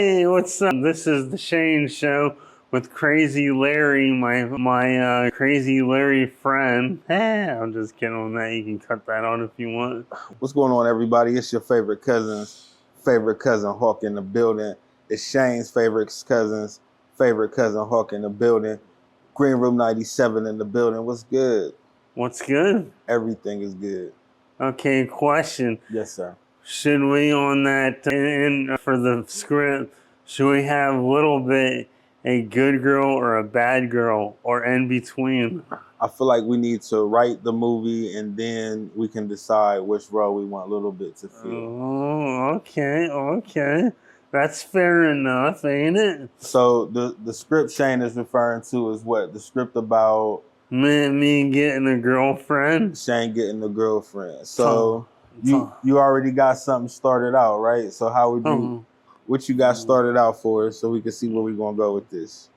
Hey, what's up? This is the Shane Show with Crazy Larry, my Crazy Larry friend. Hey, I'm just kidding on that. You can cut that out if you want. What's going on, everybody? It's your favorite cousin Hawk in the building. It's Shane's favorite cousin Hawk in the building. Green Room 97 in the building. What's good? What's good? Everything is good. Okay, question. Yes, sir. Should we on that for the script? Should we have a little bit a good girl or a bad girl or in between? I feel like we need to write the movie and then we can decide which role we want a little bit to fill. Oh, okay. That's fair enough, ain't it? So the script Shane is referring to is what? The script about me getting a girlfriend? Shane getting a girlfriend. So you already got something started out, right? So how would you what you got started out for so we can see where we're gonna go with this?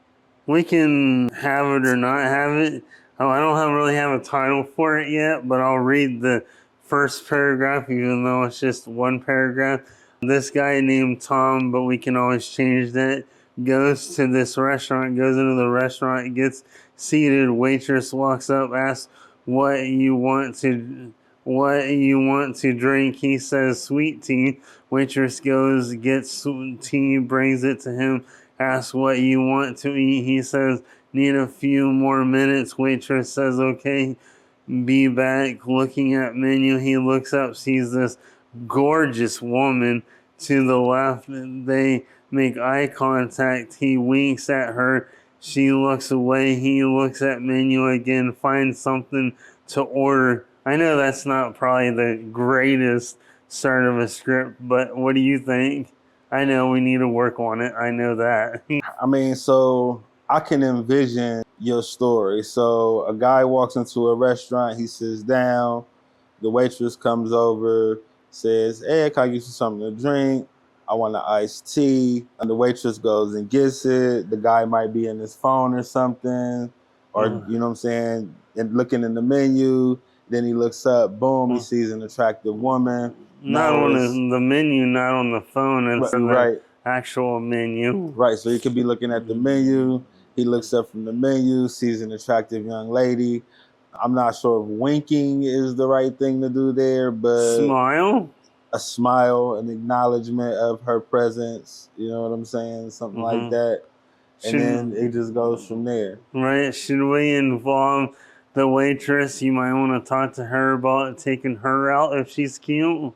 We can have it or not have it. I don't really have a title for it yet, but I'll read the first paragraph, even though it's just one paragraph. This guy named Tom, but we can always change that, goes to this restaurant, goes into the restaurant, gets seated, waitress walks up, asks what you want to drink. He says sweet tea. Waitress goes, gets tea, brings it to him, asks what you want to eat. He says, need a few more minutes. Waitress says, okay, be back. Looking at menu, he looks up, sees this gorgeous woman to the left. They make eye contact. He winks at her. She looks away. He looks at menu again, finds something to order. I know that's not probably the greatest start of a script, but what do you think? I know we need to work on it. I know that. I mean, so I can envision your story. So a guy walks into a restaurant, he sits down, the waitress comes over, says, hey, can I get you something to drink? I want an iced tea. And the waitress goes and gets it. The guy might be in his phone or something, or you know what I'm saying, and looking in the menu. Then he looks up, boom, he sees an attractive woman. Not on the menu, not on the phone. It's right. Actual menu. Right, so he could be looking at the menu. He looks up from the menu, sees an attractive young lady. I'm not sure if winking is the right thing to do there, but smile? A smile, an acknowledgement of her presence, you know what I'm saying? Something like that. And then it just goes from there. Right, should we involve the waitress? You might want to talk to her about taking her out if she's cute.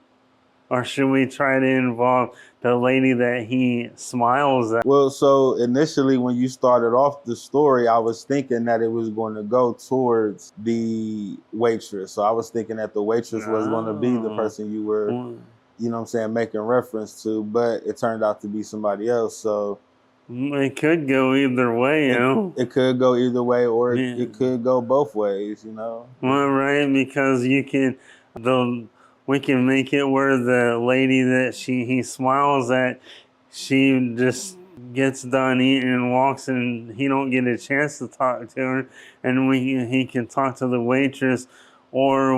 Or should we try to involve the lady that he smiles at? Well, so initially when you started off the story, I was thinking that it was going to go towards the waitress. So I was thinking that the waitress was going to be the person you were, you know what I'm saying, making reference to, but it turned out to be somebody else. So it could go either way, you know? It could go either way, or it could go both ways, you know? Well, right, because we can make it where the lady that he smiles at, she just gets done eating and walks, and he don't get a chance to talk to her, and he can talk to the waitress, or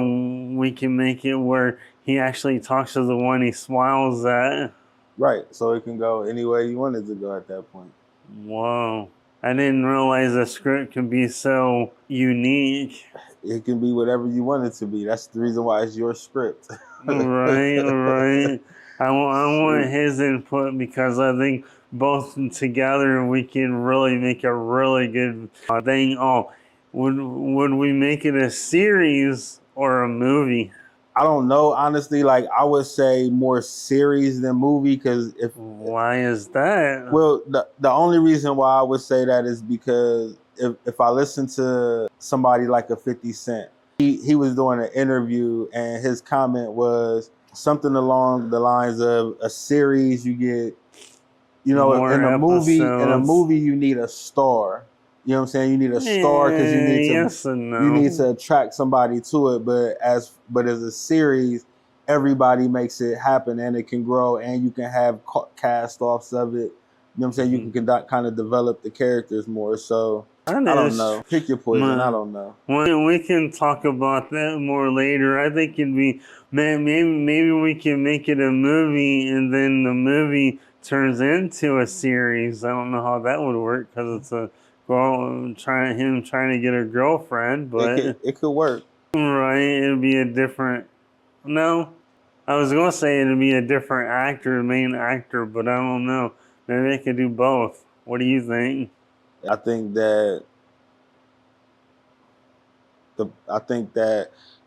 we can make it where he actually talks to the one he smiles at. Right, so it can go any way you want it to go at that point. Whoa. I didn't realize a script can be so unique. It can be whatever you want it to be. That's the reason why it's your script. Right. I want his input because I think both together we can really make a really good thing. Oh, would we make it a series or a movie? I don't know, honestly. Like, I would say more series than movie, because why is that? Well, the only reason why I would say that is because if I listen to somebody like a 50 Cent, he was doing an interview and his comment was something along the lines of a series you get, you know, more in a episodes. movie you need a star. You know what I'm saying? You need a star because you need to you need to attract somebody to it. But as a series, everybody makes it happen and it can grow, and you can have cast offs of it. You know what I'm saying? You can kind of develop the characters more. So I don't know. Pick your poison. I don't know. We can talk about that more later. I think it'd be maybe we can make it a movie, and then the movie turns into a series. I don't know how that would work because it's a girl trying to get a girlfriend, but It could work. right, it'd be a different. No, I was gonna say it'd be a different actor, main actor, but I don't know. Maybe they could do both. What do you think? I think that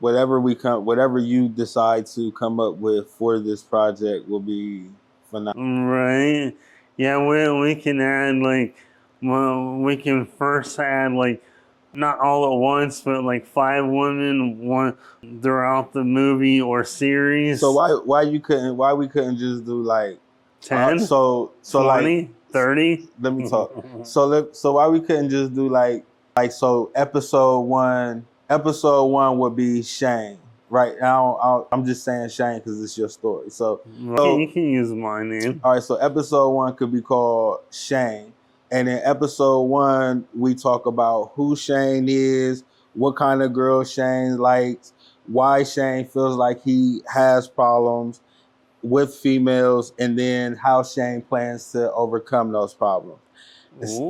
whatever you decide to come up with for this project will be phenomenal. Right. Yeah, we can add like, well, we can first add like not all at once, but like 5 women one throughout the movie or series. So why we couldn't just do like 10, so 20, like 30. let me talk. So why we couldn't just do like so episode one would be Shane. Right now, I'm just saying Shane because it's your story. So You can use my name. all right, so episode one could be called Shane. And in episode one, we talk about who Shane is, what kind of girl Shane likes, why Shane feels like he has problems with females, and then how Shane plans to overcome those problems.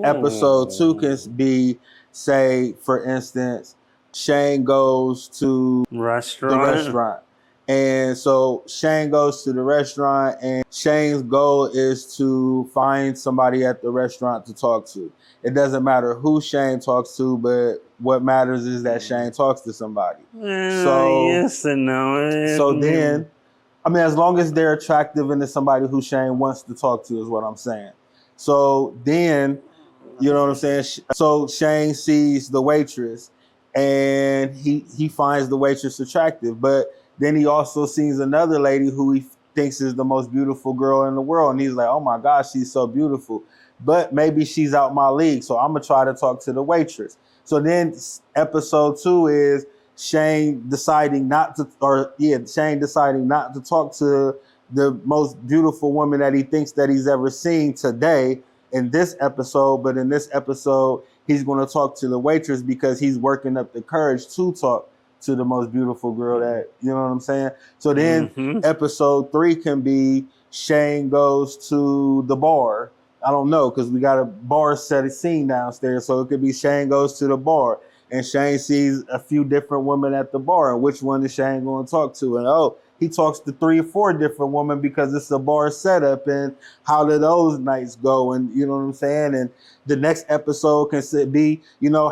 Episode two can be, say, for instance, Shane goes to the restaurant. And so Shane goes to the restaurant, and Shane's goal is to find somebody at the restaurant to talk to. It doesn't matter who Shane talks to, but what matters is that Shane talks to somebody. So yes and no. So then, I mean, as long as they're attractive and it's somebody who Shane wants to talk to is what I'm saying. So then, you know what I'm saying? So Shane sees the waitress, and he finds the waitress attractive, but then he also sees another lady who he thinks is the most beautiful girl in the world, and he's like, oh my gosh, she's so beautiful, but maybe she's out my league, so I'm gonna try to talk to the waitress. So then episode two is Shane deciding not to talk to the most beautiful woman that he thinks that he's ever seen today in this episode, but in this episode, he's going to talk to the waitress because he's working up the courage to talk to the most beautiful girl that, you know what I'm saying? So then episode 3 can be Shane goes to the bar. I don't know, because we got a bar set scene downstairs. So it could be Shane goes to the bar, and Shane sees a few different women at the bar, and which one is Shane going to talk to? And he talks to 3 or 4 different women because it's a bar setup, and how do those nights go? And you know what I'm saying? And the next episode can be,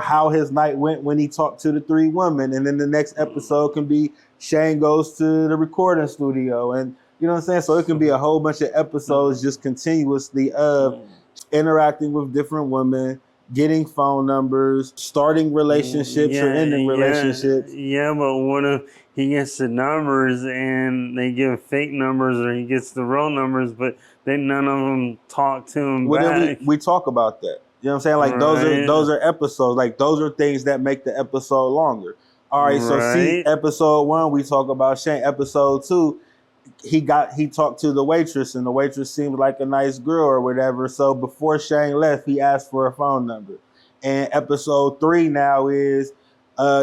how his night went when he talked to the 3 women. And then the next episode can be Shane goes to the recording studio. And you know what I'm saying? So it can be a whole bunch of episodes just continuously of interacting with different women, getting phone numbers, starting relationships or ending relationships. Yeah, but what if he gets the numbers and they give fake numbers, or he gets the real numbers, but then none of them talk to him back? We talk about that. You know what I'm saying? Like those are episodes. Like those are things that make the episode longer. All right, so see, episode 1 we talk about Shane. Episode 2, he talked to the waitress, and the waitress seemed like a nice girl or whatever. So before Shane left, he asked for a phone number. And episode 3 now is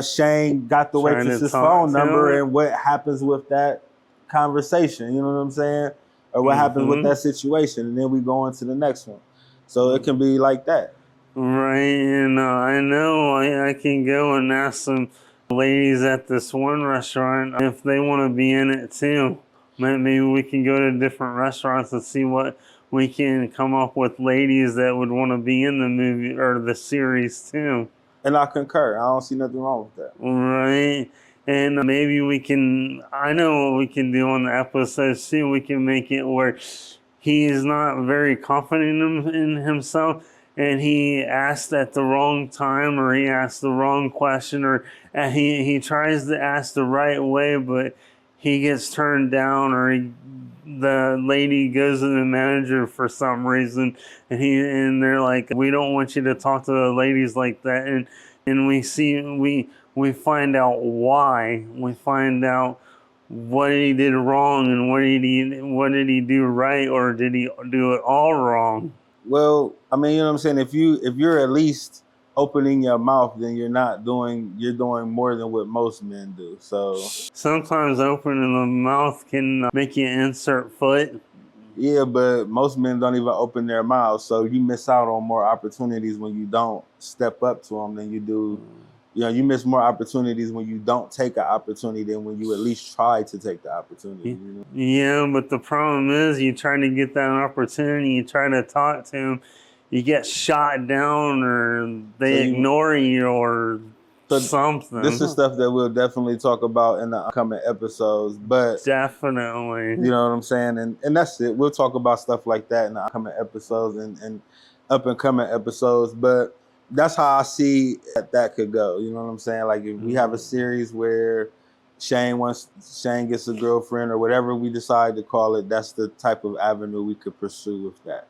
Shane got the waitress's phone number, and what happens with that conversation, you know what I'm saying? Or what happens with that situation, and then we go on to the next one. So it can be like that. Right, and I know I can go and ask some ladies at this one restaurant if they want to be in it too. Maybe we can go to different restaurants and see what we can come up with ladies that would want to be in the movie or the series too. And I concur. I don't see nothing wrong with that. Right. And maybe I know what we can do on the episodes too. We can make it where he is not very confident in himself, and he asked at the wrong time, or he asked the wrong question, or he tries to ask the right way, but he gets turned down, or the lady goes to the manager for some reason, and they're like, we don't want you to talk to the ladies like that, and we find out why. We find out what he did wrong, and what did he do right, or did he do it all wrong? Well, I mean, you know what I'm saying? If you're at least opening your mouth, then you're doing more than what most men do. So sometimes opening the mouth can make you insert foot. Yeah, but most men don't even open their mouths, so you miss out on more opportunities when you don't step up to them than you do. You know, you miss more opportunities when you don't take an opportunity than when you at least try to take the opportunity. You know? Yeah, but the problem is you try to get that opportunity, you try to talk to them, you get shot down or they ignore you or something. This is stuff that we'll definitely talk about in the upcoming episodes, but definitely. You know what I'm saying? And that's it. We'll talk about stuff like that in the upcoming episodes and up and coming episodes. But that's how I see that could go. You know what I'm saying? Like if we have a series where Shane gets a girlfriend or whatever we decide to call it, that's the type of avenue we could pursue with that.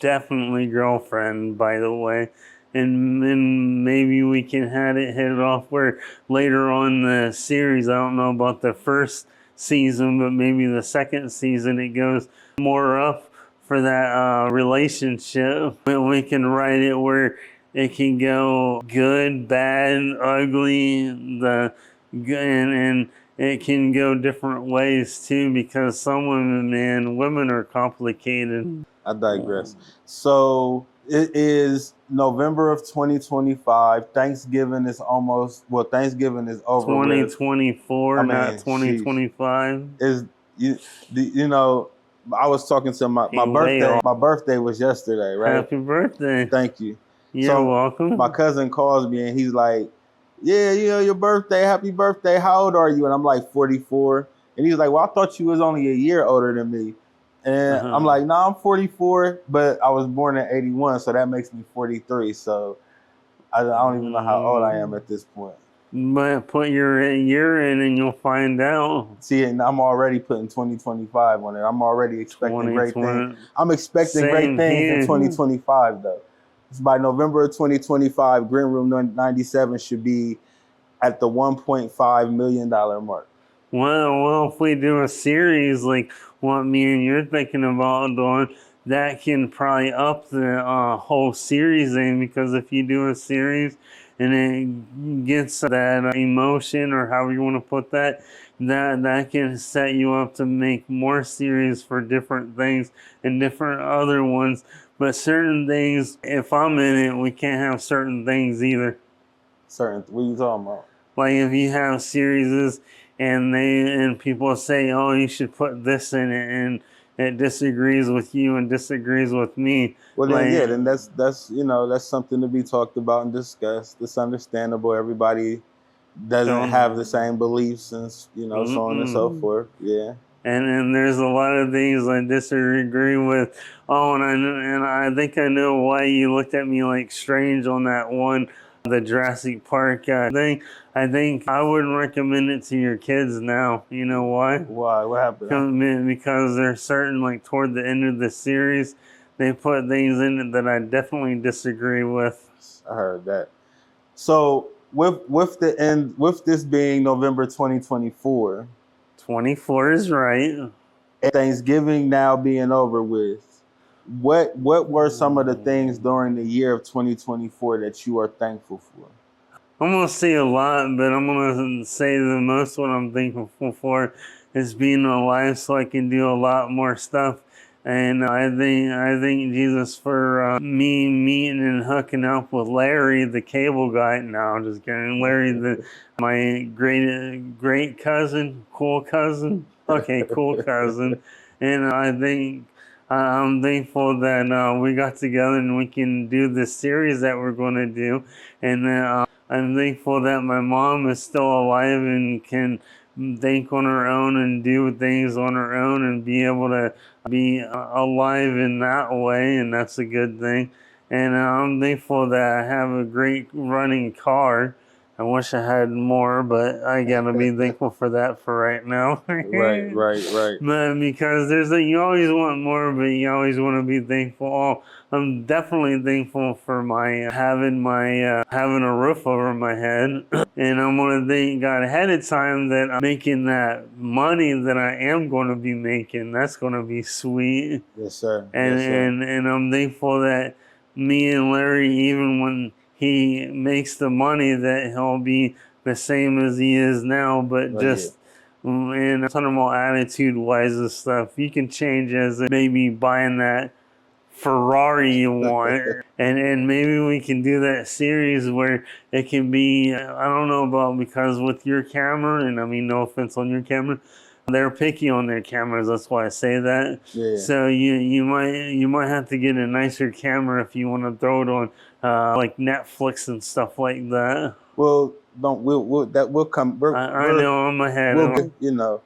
Definitely girlfriend, by the way. And then maybe we can have it hit it off where later on the series, I don't know about the first season, but maybe the second season it goes more up for that relationship. We can write it where it can go good, bad, ugly, and it can go different ways too, because some women are complicated. I digress. So it is November of 2025. Thanksgiving is Thanksgiving is over 2024, with. not 2025. You know, I was talking to my birthday. My birthday was yesterday, right? Happy birthday. Thank you. You're welcome. My cousin calls me and he's like, yeah, your birthday, happy birthday. How old are you? And I'm like 44. And he's like, well, I thought you was only a year older than me. And I'm like, no, I'm 44, but I was born in 81, so that makes me 43. So I don't even know how old I am at this point. But put your year in and you'll find out. See, and I'm already putting 2025 on it. I'm already expecting great things. I'm expecting great things in 2025, though. It's by November of 2025, Green Room 97 should be at the $1.5 million mark. Well, if we do a series like what me and you're thinking about doing, that can probably up the whole series in, because if you do a series and it gets that emotion, or however you want to put that can set you up to make more series for different things and different other ones. But certain things, if I'm in it, we can't have certain things either. What are you talking about? Like if you have series and people say, oh, you should put this in it, and it disagrees with you and disagrees with me. Well, then that's something to be talked about and discussed. It's understandable. Everybody doesn't have the same beliefs and so on and so forth. Yeah. And there's a lot of things I disagree with. Oh, and I think I know why you looked at me like strange on that one, the Jurassic Park thing. I think I wouldn't recommend it to your kids now. You know why? Why? What happened? Because there's certain, like toward the end of the series, they put things in it that I definitely disagree with. I heard that. So with this being November 2024. 24 is right. Thanksgiving now being over with, what were some of the things during the year of 2024 that you are thankful for? I'm going to say a lot, but I'm going to say the most what I'm thankful for is being alive so I can do a lot more stuff. And I thank Jesus for me meeting and hooking up with Larry, the cable guy. No, I'm just kidding. Larry, my great cousin, cool cousin. Okay, cool cousin. And I'm thankful that we got together and we can do this series that we're going to do. And I'm thankful that my mom is still alive and can think on her own and do things on her own and be able to be alive in that way, and that's a good thing. And I'm thankful that I have a great running car. I wish I had more, but I gotta be thankful for that for right now. Right. But because you always want more, but you always want to be thankful. Oh, I'm definitely thankful for having a roof over my head, and I'm gonna thank God ahead of time that I'm making that money that I am going to be making. That's going to be sweet. Yes, sir. And I'm thankful that me and Larry, even when he makes the money, that he'll be the same as he is now, but And I'm talking about attitude-wise and stuff. You can change as maybe buying that Ferrari you want, and maybe we can do that series where it can be, I don't know about, because with your camera, and I mean no offense on your camera, they're picky on their cameras, that's why I say that. Yeah. So you might have to get a nicer camera if you want to throw it on like Netflix and stuff like that. Well, we'll come. I know I'm ahead. You know,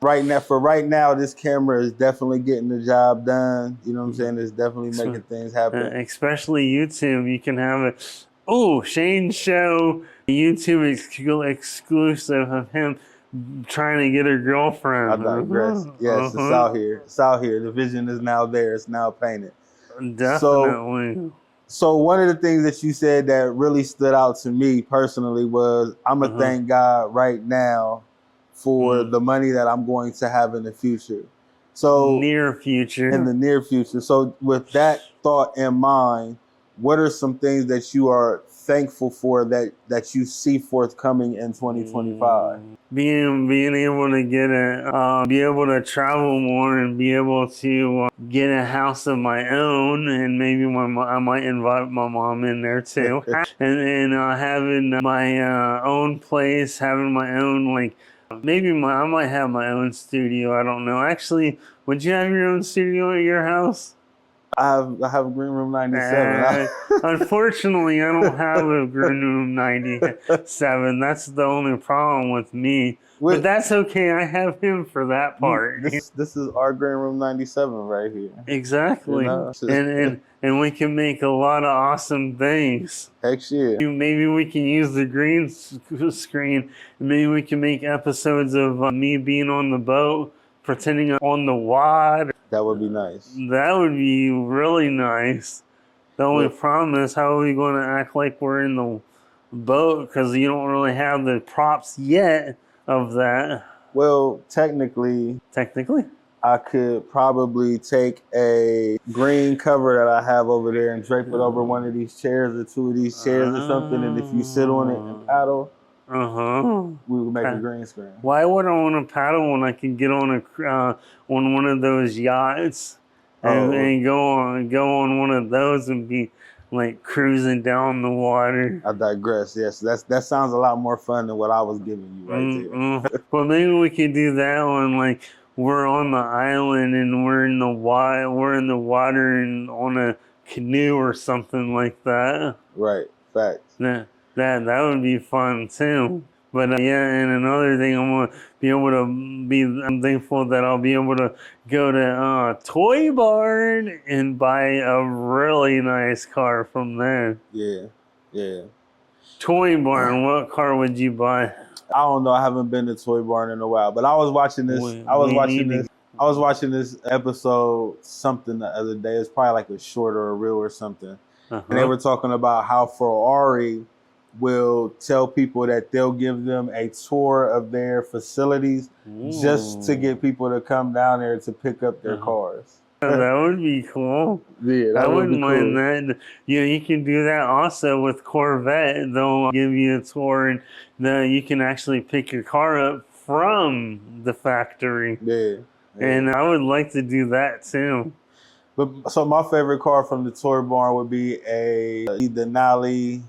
right now, this camera is definitely getting the job done. You know what I'm saying? It's definitely making things happen. Especially YouTube, you can have it. Oh, Shane Show YouTube exclusive of him trying to get a girlfriend. I digress. Yes, it's out here. It's out here. The vision is now there. It's now painted. Definitely. So one of the things that you said that really stood out to me personally was I'm gonna thank God right now for the money that I'm going to have in the future. So near future. In the near future. So with that thought in mind, what are some things that you are thankful for that you see forthcoming in 2025? Being able to be able to travel more and be able to get a house of my own, and maybe I might invite my mom in there too, and having my own place, having my own maybe I might have my own studio. I don't know. Actually, would you have your own studio at your house? I have a Green Room 97. Unfortunately, I don't have a Green Room 97. That's the only problem with me. But that's okay. I have him for that part. This is our Green Room 97 right here. Exactly. You know? and we can make a lot of awesome things. Heck yeah. Maybe we can use the green screen. Maybe we can make episodes of me being on the boat, pretending I'm on the water. That would be nice. That would be really nice. The only problem is, how are we going to act like we're in the boat, because you don't really have the props yet of that. Well, technically, I could probably take a green cover that I have over there and drape it over one of these chairs or two of these chairs or something, and if you sit on it and paddle, we would make a green screen. Why would I want to paddle when I can get on on one of those yachts and go on one of those and be like cruising down the water? I digress. Yes, that sounds a lot more fun than what I was giving you right there. Well, maybe we could do that one. Like, we're on the island and we're in the water and on a canoe or something like that. Right. Facts. That would be fun too. But and another thing, I'm thankful that I'll be able to go to Toy Barn and buy a really nice car from there. Yeah. Toy Barn, what car would you buy? I don't know. I haven't been to Toy Barn in a while, but I was watching this. I was watching this episode something the other day. It's probably like a short or a reel or something, and they were talking about how Ferrari will tell people that they'll give them a tour of their facilities just to get people to come down there to pick up their cars. That would be cool. Yeah, I wouldn't mind that. You can do that also with Corvette. They'll give you a tour, and you can actually pick your car up from the factory. Yeah. And I would like to do that too. But so my favorite car from the Toy Barn would be a Denali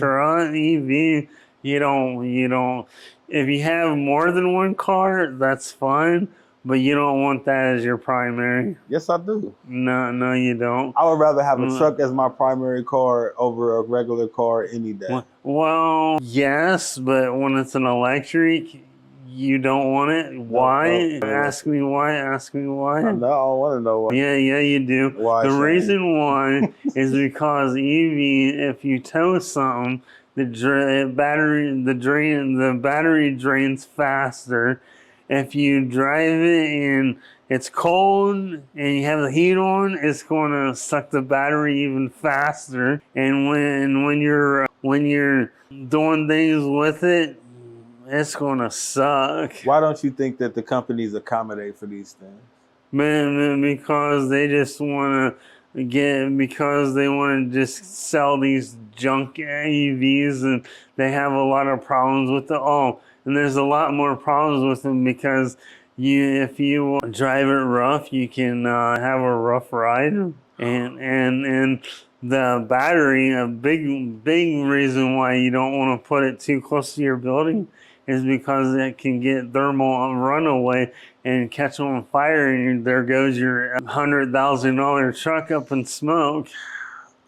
Tron EV. You don't. If you have more than one car, that's fine. But you don't want that as your primary. Yes, I do. No, you don't. I would rather have a truck as my primary car over a regular car any day. Well, yes, but when it's an electric, you don't want it. Why? Ask me why. No, I don't want to know why. Yeah, you do. Why? The reason why is because EV, if you tow something, the battery drains faster. If you drive it and it's cold and you have the heat on, it's going to suck the battery even faster. And when you're doing things with it, it's going to suck. Why don't you think that the companies accommodate for these things? Man, because they just want to just sell these junk AUVs, and they have a lot of problems with it. Oh, and there's a lot more problems with them because if you drive it rough, you can have a rough ride, and the battery, a big reason why you don't want to put it too close to your building is because it can get thermal runaway and catch on fire, and there goes your $100,000 truck up in smoke.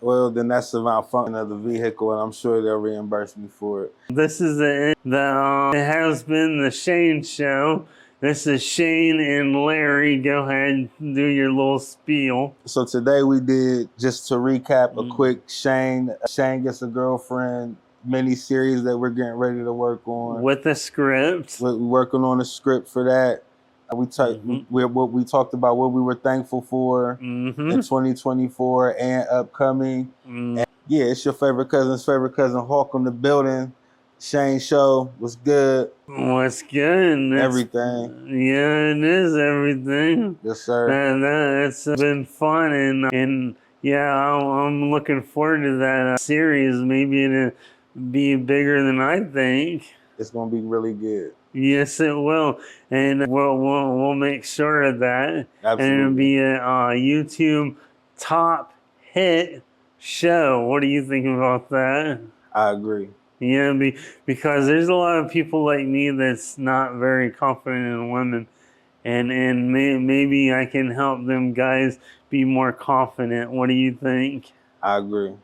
Well, then that's the malfunction of the vehicle, and I'm sure they'll reimburse me for it. This is it has been the Shane Show. This is Shane and Larry. Go ahead and do your little spiel. So today we did, just to recap, a quick Shane Gets a Girlfriend mini-series that we're getting ready to work on. With a script. We're working on a script for that. We talked about what we were thankful for in 2024 and upcoming. And yeah, it's your favorite cousin's favorite cousin, Hawk, in the building. Shane Show, what's good? What's good? Everything. Yeah, it is everything. Yes, sir. It's been fun, and yeah, I'm looking forward to that series. Maybe it'll be bigger than I think. It's gonna be really good. Yes, it will, and we'll make sure of that. Absolutely. And it'll be a YouTube top hit show. What do you think about that? I agree. Yeah, because there's a lot of people like me that's not very confident in women, and maybe I can help them guys be more confident. What do you think? I agree.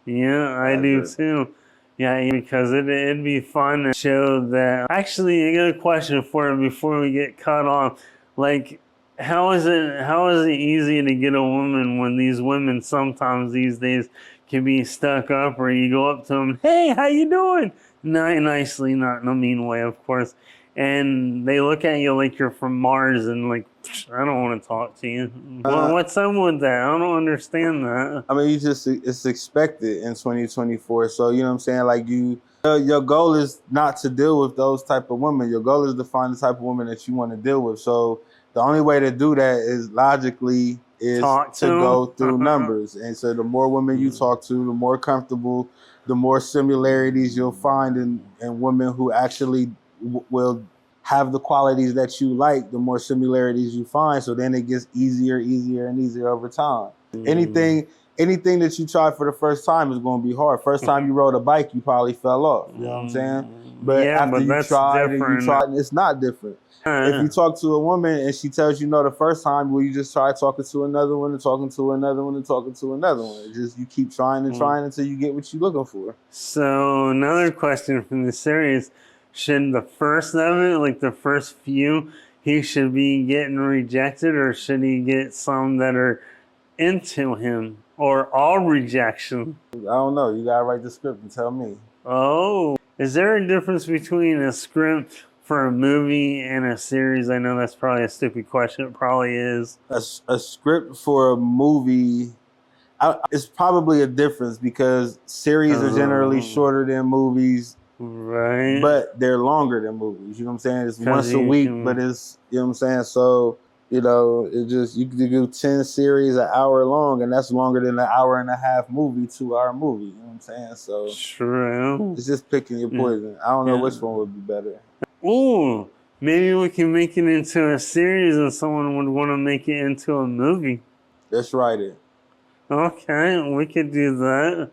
Yeah, I do too. Yeah, because it'd be fun to show that. Actually, I got a question for you before we get cut off. Like, how is it easy to get a woman when these women sometimes these days can be stuck up, or you go up to them, hey, how you doing? Nicely, not in a mean way, of course. And they look at you like you're from Mars and like, I don't want to talk to you. What's up with that? I don't understand that. I mean, it's expected in 2024. So, you know what I'm saying? Like your goal is not to deal with those type of women. Your goal is to find the type of women that you want to deal with. So the only way to do that is logically is to go through numbers. And so the more women you talk to, the more comfortable, the more similarities you'll find in women who actually will have the qualities that you like, the more similarities you find. So then it gets easier and easier over time. Anything that you try for the first time is going to be hard. First time you rode a bike, you probably fell off. You know what I'm saying? But yeah, after you tried, it's not different. If you talk to a woman and she tells you no the first time, well, you just try talking to another one and talking to another one and talking to another one. It's just you keep trying and trying until you get what you're looking for. So another question from the series: should the first of it, like the first few, he should be getting rejected, or should he get some that are into him, or all rejection? I don't know. You gotta write the script and tell me. Oh, is there a difference between a script for a movie and a series? I know that's probably a stupid question. It probably is. A script for a movie, it's probably a difference because series are generally shorter than movies. Right. But they're longer than movies. You know what I'm saying? It's once a week, but it's, you know what I'm saying? So, you know, it just, you can do 10 series an hour long, and that's longer than an hour and a half movie, 2-hour movie. You know what I'm saying? So true. It's just picking your poison. I don't know which one would be better. Ooh, maybe we can make it into a series and someone would want to make it into a movie. Let's write it. Okay, we could do that.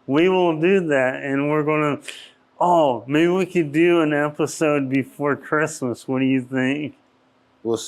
We will do that, and we're going to... Oh, maybe we could do an episode before Christmas. What do you think? We'll